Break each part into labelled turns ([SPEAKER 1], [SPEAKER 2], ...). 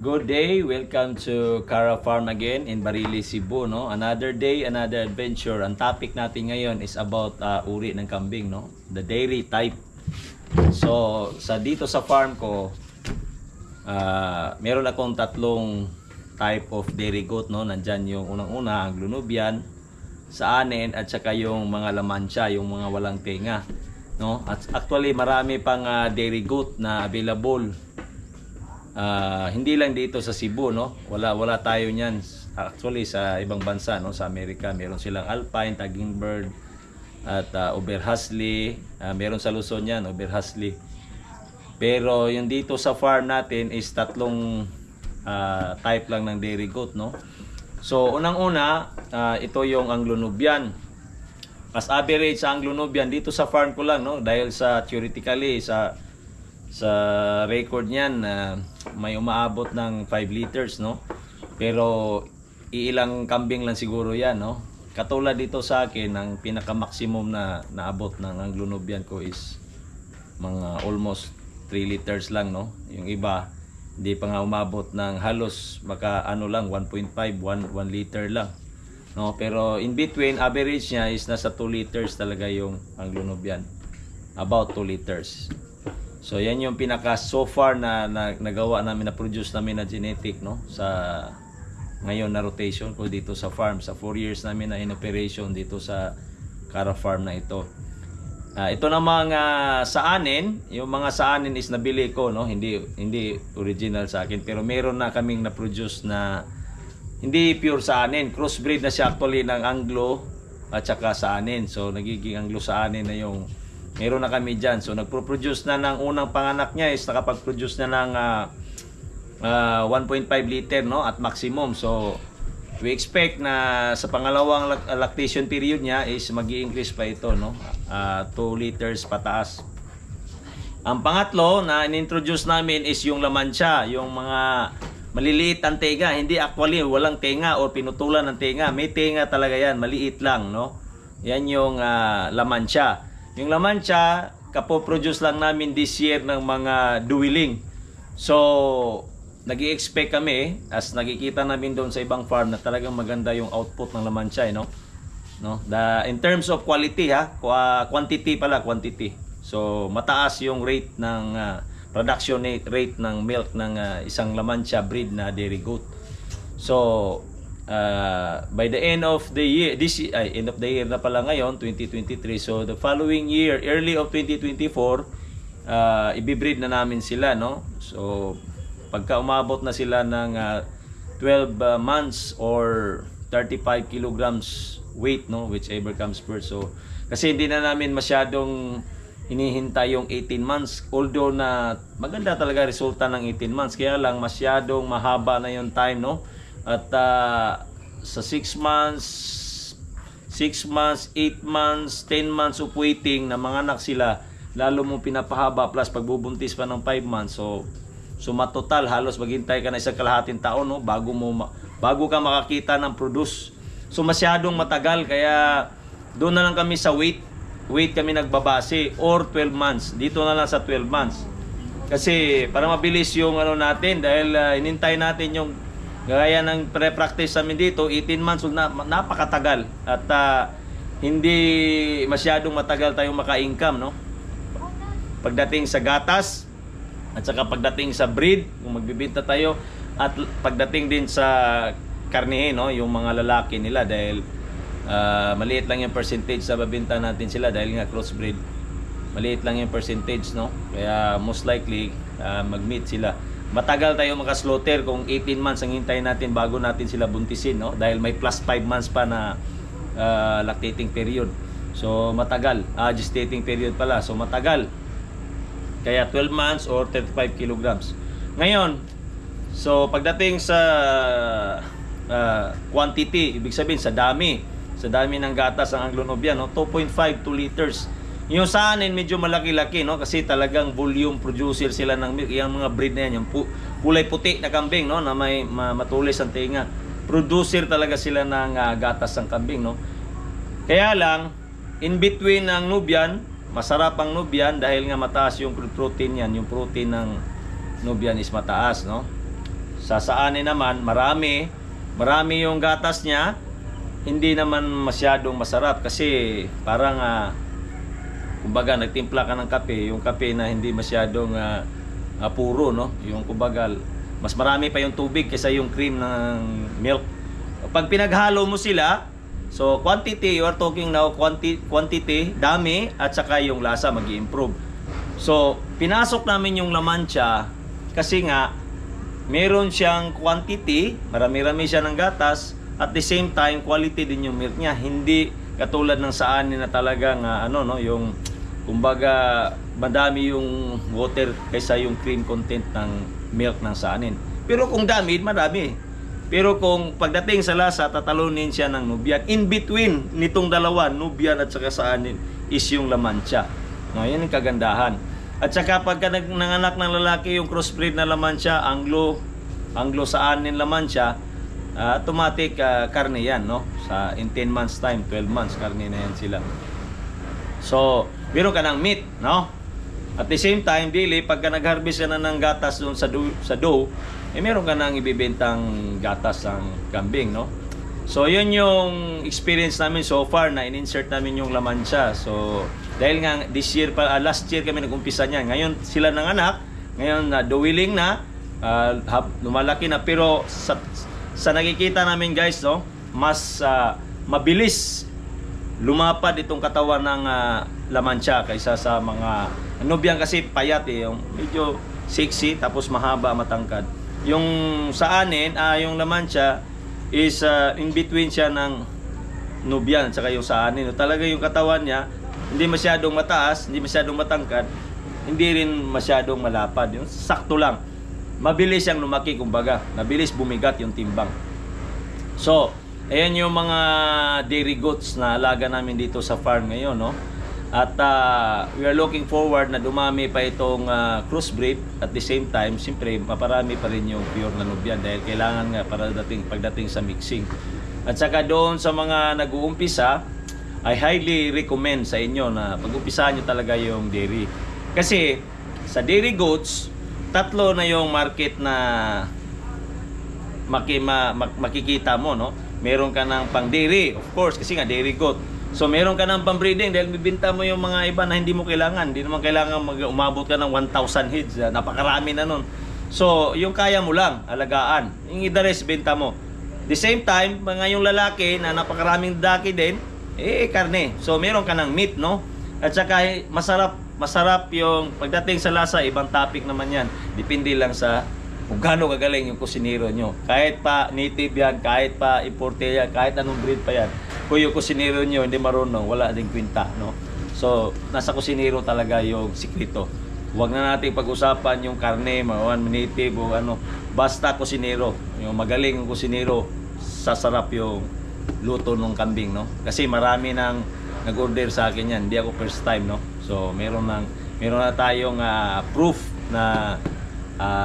[SPEAKER 1] Good day, welcome to Cara Farm again in Barili, Cebu, no? Another day, another adventure. Ang topic natin ngayon is about uri ng kambing, no? The dairy type. So, dito sa farm ko, meron akong tatlong type of dairy goat, no? Nandyan yung unang-una, ang Anglo-Nubian, sa anin, at saka yung mga Lamancha, yung mga walang tenga, no? At actually, marami pang dairy goat na available. Hindi lang dito sa Cebu, no? Wala tayo niyan. Actually sa ibang bansa, no, sa Amerika, meron silang Alpine, Tagging Bird at Oberhasli. Meron sa Luzon yan, Oberhasli. Pero yung dito sa farm natin is tatlong type lang ng dairy goat, no? So unang-una, ito yung Anglo-Nubian. As average sa Anglo-Nubian dito sa farm ko lang, no, dahil sa theoretically sa record niyan, may umaabot ng 5 liters, no? Pero iilang kambing lang siguro yan, no? Katulad dito sa akin, ang pinaka-maximum na naabot ng Anglo-Nubian ko is mga almost 3 liters lang, no? Yung iba, hindi pa nga umabot ng halos, baka ano lang, 1.5, 1 liter lang, no? Pero in between, average niya is nasa 2 liters talaga yung Anglo-Nubian. About 2 liters. So yan yung pinaka so far na nagawa namin, na produce namin na genetic, no, sa ngayon na rotation ko dito sa farm, sa 4 years namin na in operation dito sa Cara Farm na ito. Ito na mga saanin, yung mga saanin is nabili ko, no, hindi original sa akin, pero meron na kaming na produce na hindi pure saanin, crossbreed na siya actually ng Anglo at saka saanin. So nagiging Anglo saanin na yung meron na kami dyan. So nagpo-produce na ng unang panganak niya is nakapag-produce na ng 1.5 liter, no, at maximum. So we expect na sa pangalawang lactation period niya is mag-i-increase pa ito, no, 2 liters pataas. Ang pangatlo na in-introduce namin is yung Lamancha, yung mga maliliit ang tenga. Hindi actually walang tenga or pinutulan ng tenga, may tenga talaga yan, maliit lang, no. Yan yung Lamancha. Yung Lamancha, kapo-produce lang namin this year ng mga duwiling. So, nag-i-expect kami, as nakikita namin doon sa ibang farm, na talagang maganda yung output ng Lamancha, no? In terms of quality, quantity. So, mataas yung rate ng production rate ng milk ng isang Lamancha breed na dairy goat. So, by the end of the year, end of the year na pala ngayon, 2023. So the following year, early of 2024, ibibreed na namin sila, no? So pagka umabot na sila ng 12 months or 35 kilograms weight, no, whichever comes first. So kasi hindi na namin masyadong hinihintay yung 18 months, although na maganda talaga resulta ng 18 months, kaya lang masyadong mahaba na yung time, no? At sa 6 months, 8 months, 10 months of waiting na mga anak sila, lalo mo pinapahaba plus pagbubuntis pa ng 5 months. So matotal halos maghintay ka na isang kalahating taon, no, bago ka makakita ng produce. So masyadong matagal, kaya doon na lang kami sa wait kami nagbabase, or 12 months. Dito na lang sa 12 months. Kasi para mabilis yung ano natin, dahil inintay natin yung gaya ng pre-practice namin dito, 18 months, napakatagal. At hindi masyadong matagal tayong maka-income, no? Pagdating sa gatas, at saka pagdating sa breed, kung magbibenta tayo, at pagdating din sa karnihe, no, yung mga lalaki nila, dahil maliit lang yung percentage sa babenta natin sila dahil nga crossbreed. Maliit lang yung percentage, no? Kaya most likely mag-meet sila. Matagal tayo makaslaughter kung 18 months ang hintayin natin bago natin sila buntisin, no? Dahil may plus 5 months pa na lactating period. So matagal, gestating period pala. So matagal. Kaya 12 months or 35 kilograms. Ngayon, so pagdating sa quantity, ibig sabihin sa dami ng gatas ang Anglo-Nubian, no? 2.5 2 liters. Yung sa anin medyo malaki-laki, no, kasi talagang volume producer sila ng milk. Yung mga breed na yan, yung kulay puti na kambing, no, na may matulis ang tenga, producer talaga sila ng gatas ng kambing, no. Kaya lang in between ng Nubian, masarap ang Nubian dahil nga mataas yung protein yan. Yung protein ng Nubian is mataas, no? Sa saanin naman, marami yung gatas niya. Hindi naman masyadong masarap kasi parang kumbaga nagtimpla ka ng kape, yung kape na hindi masyadong puro, no? Yung kumbaga mas marami pa yung tubig kaysa yung cream ng milk. Pag pinaghalo mo sila, so quantity, you are talking now quantity, dami, at saka yung lasa mag-i-improve. So pinasok namin yung lamansya kasi nga meron siyang quantity, marami-rami siya ng gatas, at the same time quality din yung milk niya. Hindi katulad ng saanin na talagang yung kumbaga madami yung water kaysa yung cream content ng milk ng saanin. Pero kung dami, madami. Pero kung pagdating sa lasa, tatalunin siya ng Nubian. In between nitong dalawa, Nubian at saka saanin, is yung lamansya. No, yan yung kagandahan. At saka pagka nanganak ng lalaki yung crossbreed na lamansya, Anglo saanin lamansya, automatic karne yan, no? In 10 months time, 12 months, karne na yan sila. So, meron ka ng meat, no? At the same time, dili, pagka nag-harvest ka na ng gatas doon sa dough, meron ka nang ibibentang gatas ng kambing, no? So, yun yung experience namin so far na in-insert namin yung lamansya. So, dahil nga this year last year kami nag-umpisa niyan. Ngayon sila nanganak, ngayon duwiling na, lumalaki na, pero sa nakikita namin guys, no, mas mabilis lumapad itong katawan ng lamansya kaysa sa mga Nubian kasi payat yung medyo sexy tapos mahaba, matangkad. Yung saanin, yung lamansya is in between siya ng Nubian at saka yung saanin. Talaga yung katawan niya hindi masyadong mataas, hindi masyadong matangkad, hindi rin masyadong malapad. Yung sakto lang. Mabilis siyang lumaki, kumbaga. Mabilis bumigat yung timbang. So, ayan yung mga dairy goats na alaga namin dito sa farm ngayon, no? At we are looking forward na dumami pa itong crossbreed. At the same time, siyempre, maparami pa rin yung pure na Nubian dahil kailangan nga pagdating sa mixing. At saka doon sa mga nag-uumpisa, I highly recommend sa inyo na pag-umpisahan nyo talaga yung dairy. Kasi sa dairy goats, tatlo na yung market na makikita mo, no? Meron ka ng pang dairy, of course, kasi nga dairy goat. So meron ka ng pang breeding dahil bibinta mo yung mga iba na hindi mo kailangan. Hindi naman kailangan umabot ka ng 1,000 heads. Napakarami na nun. So yung kaya mo lang, alagaan. Yung the rest, benta mo. The same time, mga yung lalaki na napakaraming daki din, karne. So meron ka ng meat, no? At saka masarap yung pagdating sa lasa, ibang topic naman yan. Depende lang sa kung gaano kagaling yung kusinero nyo. Kahit pa native yan, kahit pa importe yan, kahit anong breed pa yan. Kung yung kusinero nyo hindi marunong, wala ding kwenta, no? So nasa kusinero talaga yung sikrito. Huwag na natin pag-usapan yung karne, native o ano. Basta kusinero. Yung magaling yung kusinero, sasarap yung luto ng kambing, no? Kasi marami nang nag-order sa akin yan. Hindi ako first time, no? So meron na tayong proof na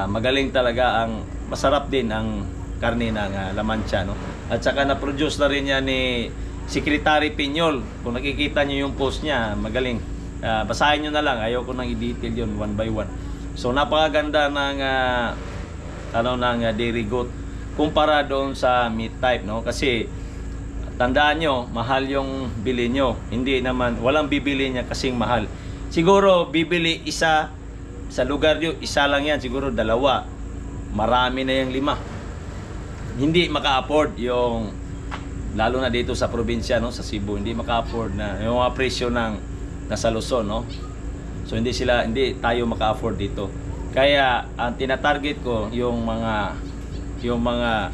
[SPEAKER 1] magaling talaga ang masarap din ang karne ng lamansya, no? At saka na-produce na rin yan ni Secretary Piñol. Kung nakikita niyo yung post niya, magaling. Basahin nyo na lang, ayaw ko nang i-detail yun one by one. So napakaganda ng ng dairy goat kumpara doon sa meat type, no? Kasi tandaan nyo, mahal yung bili nyo. Hindi naman, walang bibili niya kasing mahal. Siguro bibili isa sa lugar nyo, isa lang yan, siguro dalawa. Marami na yung 5. Hindi maka-afford yung, lalo na dito sa probinsya, no, sa Cebu, hindi maka-afford na yung mga presyo ng nasa Luzon, no. So hindi tayo maka-afford dito. Kaya ang tinatarget ko yung mga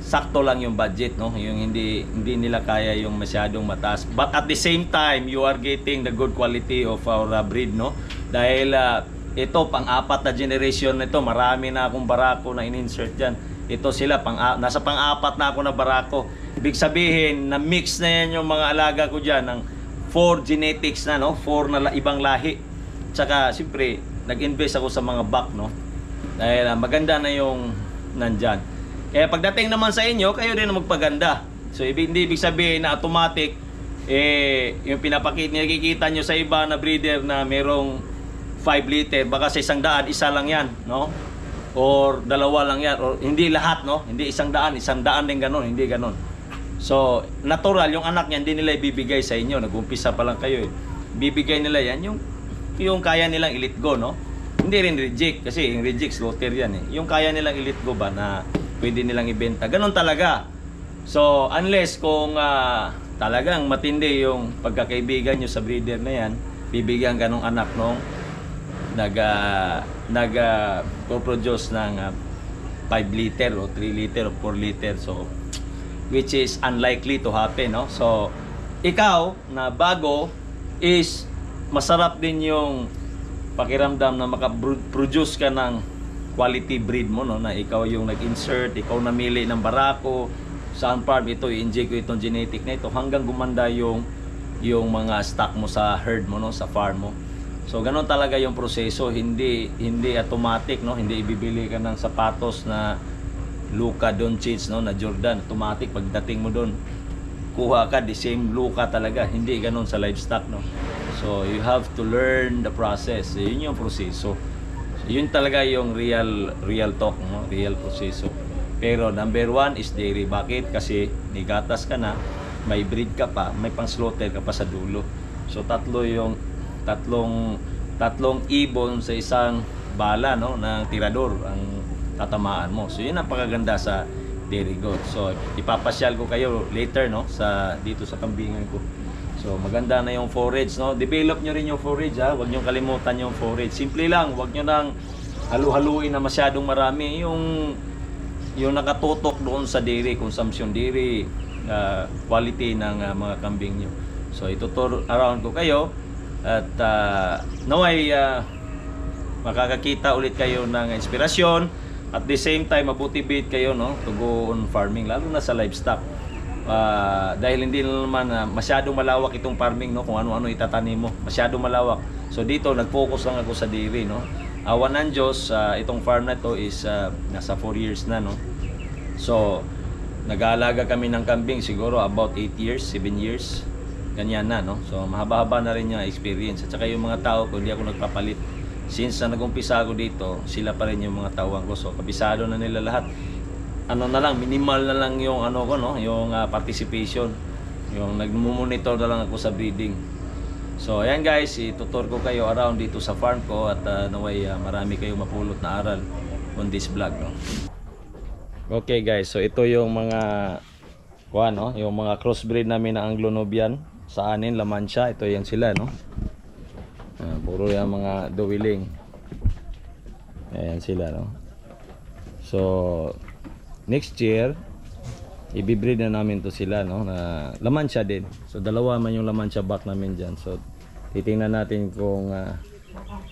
[SPEAKER 1] sakto lang yung budget, no, yung hindi nila kaya yung masyadong mataas, but at the same time you are getting the good quality of our breed, no, dahil ito pang-4 na generation nito, marami na akong barako na in-insert diyan. Ito sila nasa pang-4 na ako na barako. Ibig sabihin na mix na yan yung mga alaga ko diyan ng 4 genetics na, no, 4 na ibang lahi. Tsaka siyempre nag-invest ako sa mga buck, no, dahil maganda na yung nandyan. Kaya pagdating naman sa inyo, kayo din na magpaganda. So hindi ibig sabihin na automatic yung nakikita nyo sa iba na breeder na merong 5 liter, baka sa 100 isa lang yan, no? or dalawa lang yan, or hindi lahat, no? Hindi 100, 100 din ganun, hindi ganun. So, natural, yung anak niya, hindi nila ibibigay sa inyo. Nag-umpisa pa lang kayo eh. Bibigay nila yan, yung kaya nilang i-let go, no? Hindi rin reject, kasi yung reject, slaughter yan eh. Yung kaya nilang i-let go ba na pwede nilang ibenta. Ganun talaga. So, unless kung talagang matindi yung pagkakaibigan nyo sa breeder na yan, bibigyan ka ng anak nung nag-produce ng 5 liter o 3 liter o 4 liter. So, which is unlikely to happen, no? So, ikaw na bago is masarap din yung pakiramdam na makaproduce ka ng quality breed mo, no? Na ikaw yung nag-insert, ikaw namili ng barako, saan farm ito, i-inject ko itong genetic na ito hanggang gumanda yung mga stock mo sa herd mo, no? Sa farm mo. So, ganun talaga yung proseso, hindi automatic, no? Hindi ibibili ka ng sapatos na Luka Doncic, no, na Jordan, automatic pagdating mo doon kuha ka the same Luka talaga. Hindi ganun sa livestock, no. So you have to learn the process. Yun yung proseso. So, yun talaga yung real talk, no, real proseso. Pero number 1 is dairy. Bakit? Kasi nigatas ka na, may breed ka pa, may pang slaughter ka pa sa dulo. So tatlong ibon sa isang bala, no, ng tirador ang tatamaan mo. So yun ang pagaganda sa dairy goat. So ipapasyal ko kayo later, no, dito sa kambingan ko. So maganda na yung forage, no. Develop nyo rin yung forage, ha. Huwag nyo kalimutan yung forage. Simple lang, huwag nyo nang halu-haluin na masyadong marami. Yung nakatutok doon sa dairy consumption, dairy quality ng mga kambing nyo. So itutur around ko kayo at naway makakakita ulit kayo ng inspirasyon. At the same time, mamotivate kayo, no, to go on farming, lalo na sa livestock. Dahil hindi naman masyadong malawak itong farming, no, kung ano-ano itatanim mo. Masyadong malawak. So dito, nag-focus lang ako sa dairy, no. Awan ng Diyos, itong farm na to is nasa 4 years na, no. So, nag-aalaga kami ng kambing siguro about 8 years, 7 years. Ganyan na, no. So, mahaba-haba na rin yung experience. At saka yung mga tao ko, hindi ako nagpapalit. Since na nag-umpisa ako dito, sila pa rin yung mga tawang ko. So, kabisado na nila lahat. Ano na lang, minimal na lang yung ano ko, no, yung participation. Yung nagmo-monitor na lang ako sa breeding. So, ayan guys, itutur ko kayo around dito sa farm ko at naway marami kayong mapulot na aral on this vlog, no. Okay guys, so ito yung mga no, yung mga crossbreed namin na Anglo-Nubian sa anin, La Mancha. Ito yan sila, no. Puro yung mga duwiling. Ayan sila, no. So next year ibibreed na namin to sila, no, na La Mancha din. So dalawa man yung La Mancha back namin dyan. So titingnan natin kung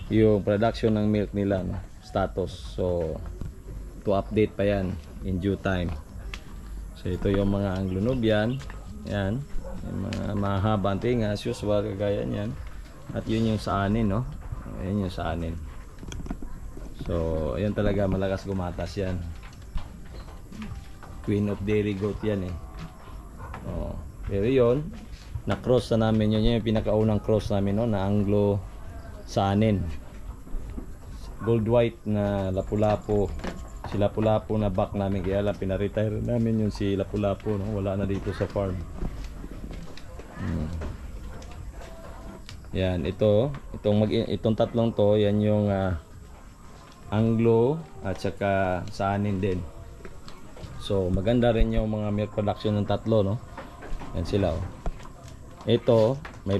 [SPEAKER 1] yung production ng milk nila, no, status. So to update pa yan in due time. So ito yung mga Anglo-Nubian. Yan, yung mga mahabang tinga as usual, kagaya yan. At yun yung sa anin, no. Ayan yung sa anin. So ayan talaga, malakas gumatas yan. Queen of dairy goat yan eh. Pero yun, na-cross na namin yun. Yung pinakaunang cross namin, no, na Anglo sa anin. Gold white na Lapu-Lapu. Si Lapu-Lapu na back namin, kaya lang pinaretire namin yung si Lapu-Lapu, no? Wala na dito sa farm. Yan, itong tatlong to, yan yung Anglo at saka sa anin din. So maganda rin yung mga milk production ng tatlo, no. Yan sila, oh. Ito may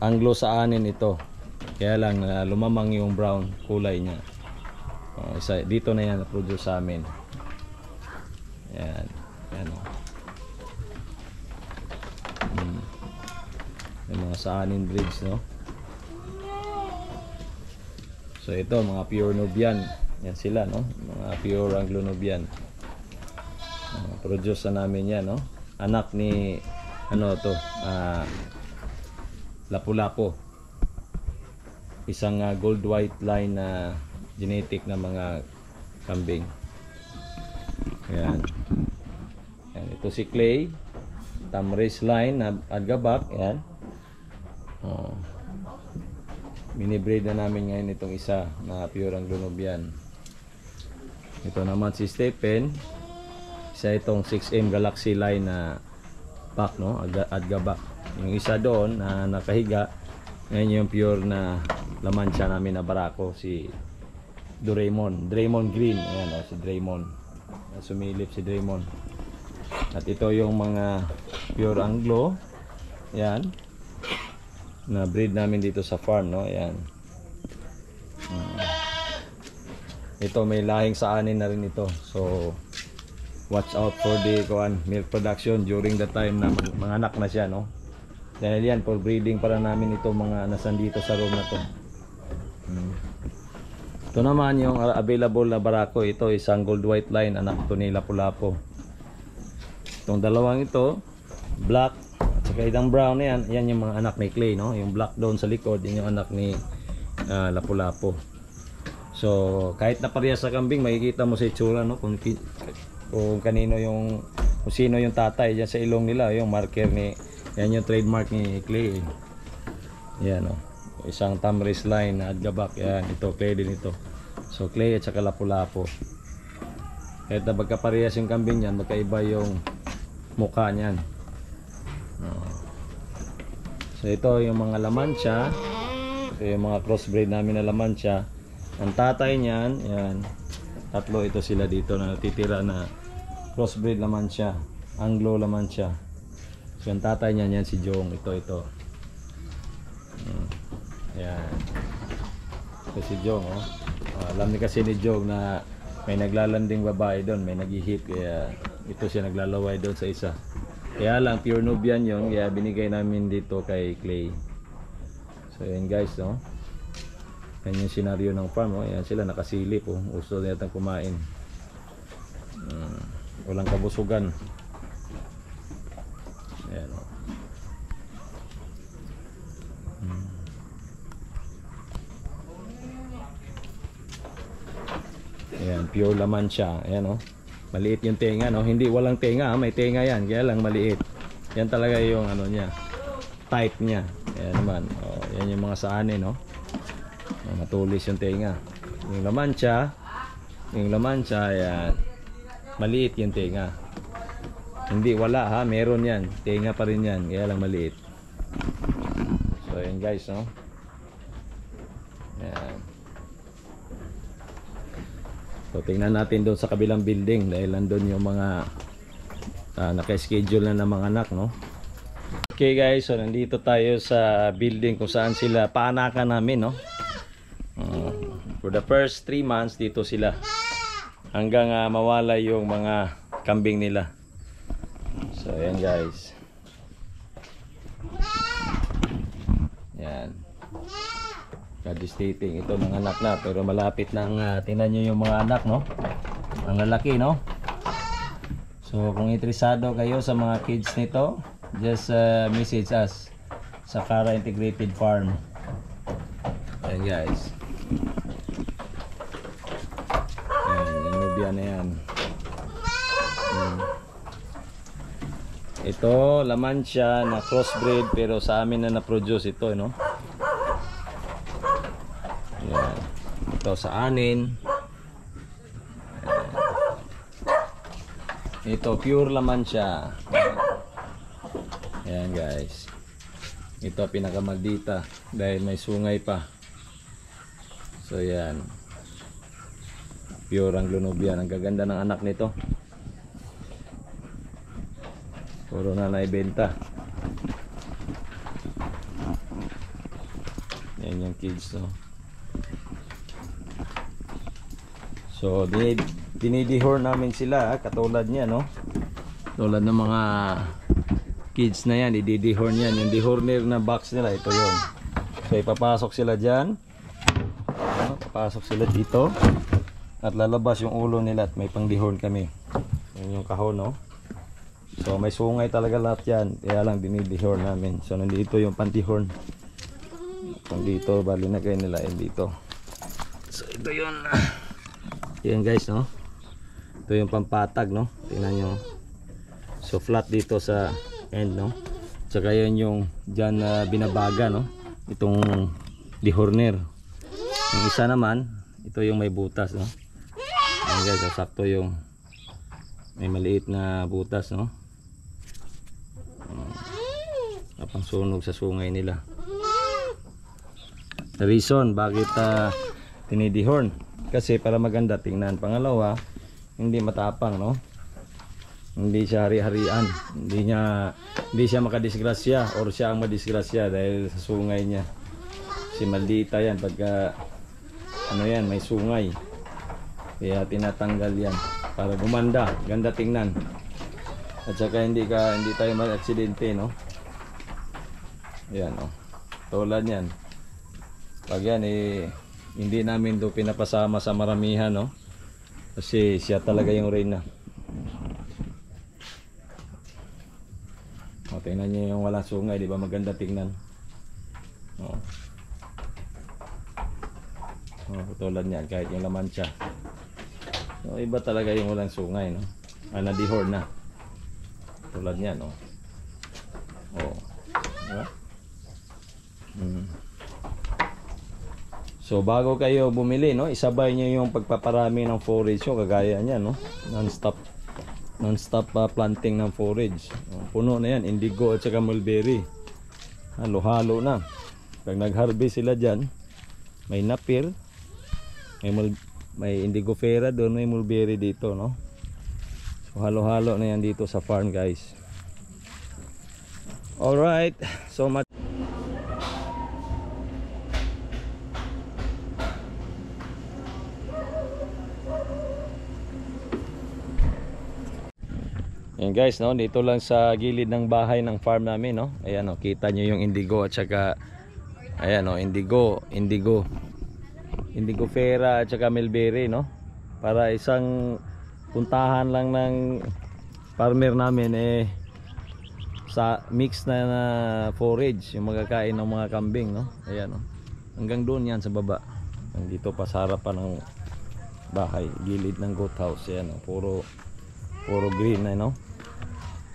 [SPEAKER 1] Anglo sa anin ito, kaya lang lumamang yung brown kulay niya. Dito na yan na-produce sa amin. Yan, yan, oh. Yung mga sa anin breeds, no. So ito mga pure Nubian, yan sila, no, mga pure Anglo-Nubian. Produce na namin yan, no. Anak ni ano to, Lapu-Lapu. Isang gold white line na genetic na mga kambing. Yan. Yan, ito si Clay, Tamris line na Agabak, yan. Mini-breed na namin ngayon itong isa na pure Anglo-Nubian. Ito naman si Stephen. Isa itong 6M Galaxy line na pack, no? Adgabak. Yung isa doon na nakahiga, ngayon yung pure na laman siya namin na barako, si Doraemon Green. Ayan, si Doraemon. Sumilip si Doraemon. At ito yung mga pure Anglo. Ayan. Na breed namin dito sa farm, no? Ayan. Ito may lahing sa anin na rin ito. So watch out for the milk production during the time na manganak na siya, no? Dahil yan, for breeding para namin ito mga nasandito sa room na to. Ito naman yung available na barako. Ito isang gold white line, anak to ni Lapu-Lapu. Itong dalawang ito, black at saka itong brown na yan, yan yung mga anak ni Clay, no? Yung black doon sa likod, yan yung anak ni Lapu-Lapu. So kahit na parehas sa kambing, makikita mo sa itsura, no? Kung kanino yung, kung sino yung tatay diyan sa ilong nila, yung marker ni, yan yung trademark ni Clay. Yan, no? Isang Tamris line na Adgabak. Yan, ito Clay din ito. So Clay at saka Lapu-Lapu. Kahit na magkaparehas yung kambing yan, magkaiba yung mukha niyan. So ito yung mga Lamancia. Ito yung mga crossbreed namin na Lamancia. Ang tatay niyan, yan, tatlo ito sila dito na natitira na crossbreed Lamancia, Anglo Lamancia. So ang tatay niyan, yan si Jong, ito. Yan. Ito si Jong, oh. Alam ni kasi ni Jong na may naglalanding babae doon, may naghihip, kaya ito siya naglalaway doon sa isa. Kaya lang pure Nubian yun, kaya binigay namin dito kay Clay. So yan guys, no? Yan yung senaryo ng farm, oh. Yan sila nakasilip, oh. Gusto nila kumain. Walang kabusugan. Ayan, oh. Ayan, pure Lamancia. Ayan, oh. Maliit yung tenga, no? Hindi walang tenga, may tenga yan, kaya lang maliit. Yan talaga yung ano niya, type niya. Ayan naman, oh. Yan yung mga saanin, no? Matulis yung tenga. Yung Lamancia, ayan, maliit yung tenga. Hindi wala, ha, meron yan, tenga pa rin yan, kaya lang maliit. So ayan guys, no? Ayan. So tingnan natin doon sa kabilang building dahil nandun yung mga naka-schedule na ng mga anak, no? Okay guys, so nandito tayo sa building kung saan sila paanakan namin, no? For the first 3 months dito sila hanggang mawala yung mga kambing nila. So ayan guys, yan, devastating. Ito mga anak na, pero malapit na tingnan nyo yung mga anak, no? Ang lalaki, no? So kung interesado kayo sa mga kids nito, just message us sa Cara Integrated Farm. Ayan guys, yan na yan. Ito Lamancia na crossbreed, pero sa amin na na-produce ito, no? Yan. Ito sa anin. Ito pure Lamancia. Ayan guys, ito pinakamaldita dahil may sungay pa. So yan, pure Anglo Nubian. Ang gaganda ng anak nito, puro na naibenta. Yan yung kids, no? So dinidihor namin sila, katulad niya, no? Tulad ng mga kids na yan, ididihor niyan. Yung dehorner na box nila, ito yun. So ipapasok sila dyan, papasok sila dito at lalabas yung ulo nila at may pang dehorn kami. Yan yung kahon, no? So may sungay talaga lahat yan, kaya lang dinidihorn namin. So nandito yung pantihorn, kung dito bali na kayo nila yun dito. So ito yun. Yan guys, no? Ito yung pampatag, no? Tingnan nyo. So flat dito sa end, no? Tsaka yun yung dyan na binabaga, no? Itong dehorner. Yung isa naman, ito yung may butas, no? Ayan guys, sakto yung may maliit na butas, no? Kapang sunog sa sungay nila. The reason bakit tinidihorn, kasi para maganda tingnan. Pangalawa, hindi matapang, no? Hindi siya hari-harian, hindi siya makadisgrasya or siya ang madisgrasya dahil sa sungay niya. Si maldita yan pagka ano yan, may sungay, kaya tinatanggal yan para gumanda, ganda tingnan, at saka hindi tayo mag-aksidente, no? Yan, no? Tulad yan, pag yan hindi namin do pinapasama sa maramihan, no? Kasi siya talaga yung reyna. O, tingnan nyo yung walang sungay, di ba? Maganda tingnan. O. O, tulad niyan, kahit yung laman siya. So, iba talaga yung walang sungay, no? Nadihor na. Tulad niyan, no? O. Diba? So, bago kayo bumili, no? Isabay nyo yung pagpaparami ng forage nyo, kagaya niyan, no? Non-stop planting ng forage. Puno na yan, indigo at saka mulberry. Halo-halo na. Pag nag-harvest sila dyan, may napir, may indigo fera doon, may mulberry dito, no? So halo-halo na yan dito sa farm, guys. Alright, so much. Ayan guys, no, dito lang sa gilid ng bahay ng farm namin, no. Ayan, no, kita nyo yung indigo at saka ayan, no, indigo fera at saka mulberry, no. Para isang puntahan lang ng farmer namin sa mix na forage yung magkakain ng mga kambing, no. Ayan, no. Hanggang doon yan sa baba. Dito pa sa harapan ng bahay, gilid ng goat house. Ayan, no. Puro green na, no.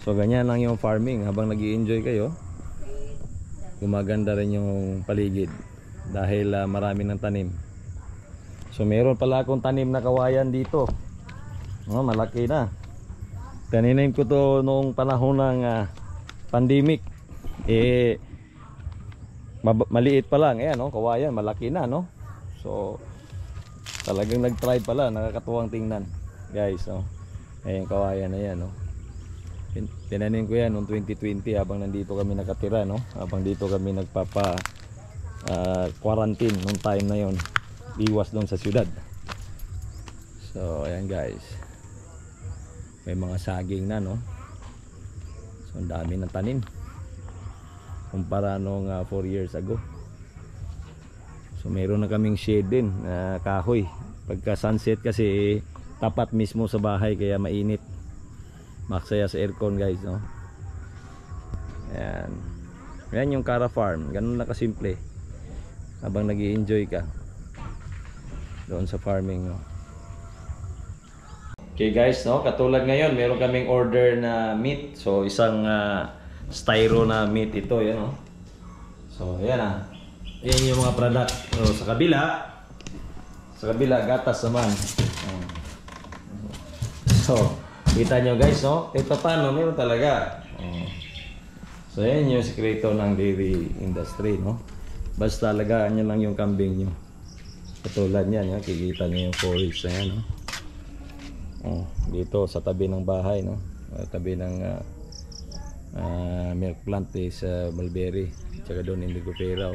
[SPEAKER 1] So ganyan lang yung farming. Habang nag-i-enjoy kayo, gumaganda rin yung paligid dahil marami ng tanim. So meron pala akong tanim na kawayan dito, malaki na. Taninim ko to noong panahon ng pandemic. Maliit pa lang. Ayan, no, kawayan, malaki na, no. So talagang nag-try pala, nakakatuwang tingnan, guys, no. Ayan, kawayan na yan, no. Tinanim ko yan noong 2020 habang nandito kami nakatira, no. Habang dito kami nagpapa quarantine noong time na yon, iwas doon sa syudad. So ayan guys, may mga saging na, no. So ang dami ng tanim kumpara nung 4 years ago. So meron na kaming shade din, kahoy. Pagka sunset kasi tapat mismo sa bahay kaya mainit. Maksaya sa aircon, guys, no. Ayan. Ayan yung Cara Farm. Ganun na kasimple. Habang nag-i-enjoy ka doon sa farming, no. Okay guys, no, katulad ngayon meron kaming order na meat. So isang styro na meat ito, yan, no. So ayan, ayan yung mga product. So sa kabila gatas naman. So kita nyo guys, no? Ito paano, meron talaga. So yan yung sekreto ng dairy industry, no? Basta alagaan nyo lang yung kambing nyo. Katulad yan, no? Kikita nyo yung forage na yan, no? Dito sa tabi ng bahay, no? Tabi ng milk plant is mulberry. Tsaka doon indigo fera,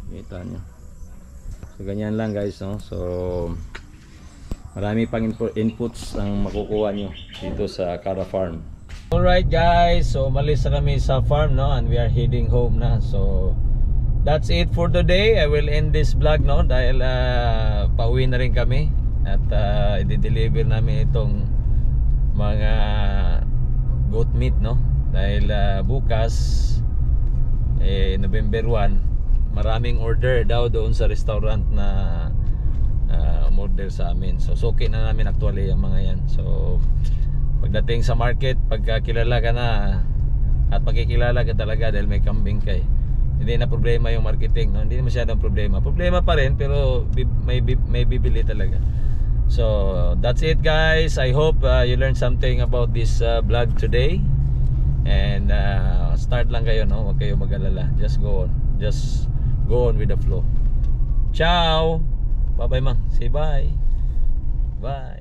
[SPEAKER 1] kita nyo. So ganyan lang guys, no? So marami pang inputs ang makukuha nyo dito sa Cara Farm. Alright guys, so malis na kami sa farm, no, and we are heading home na. So that's it for today. I will end this vlog, no, dahil pauwi na rin kami at i-deliver namin itong mga goat meat, no, dahil bukas November 1 maraming order daw doon sa restaurant na order sa amin. So suki na namin actually yung mga yan. So pagdating sa market, pagka kilala ka na at makikilala ka talaga dahil may kambing kay,
[SPEAKER 2] Hindi na problema yung marketing, no? Hindi na masyadong problema. Problema pa rin, pero may bibili talaga. So that's it, guys. I hope you learned something about this vlog today. And start lang kayo, no? Huwag kayo mag-alala. Just go on with the flow. Ciao. Bye bye, Mang. Say bye. Bye.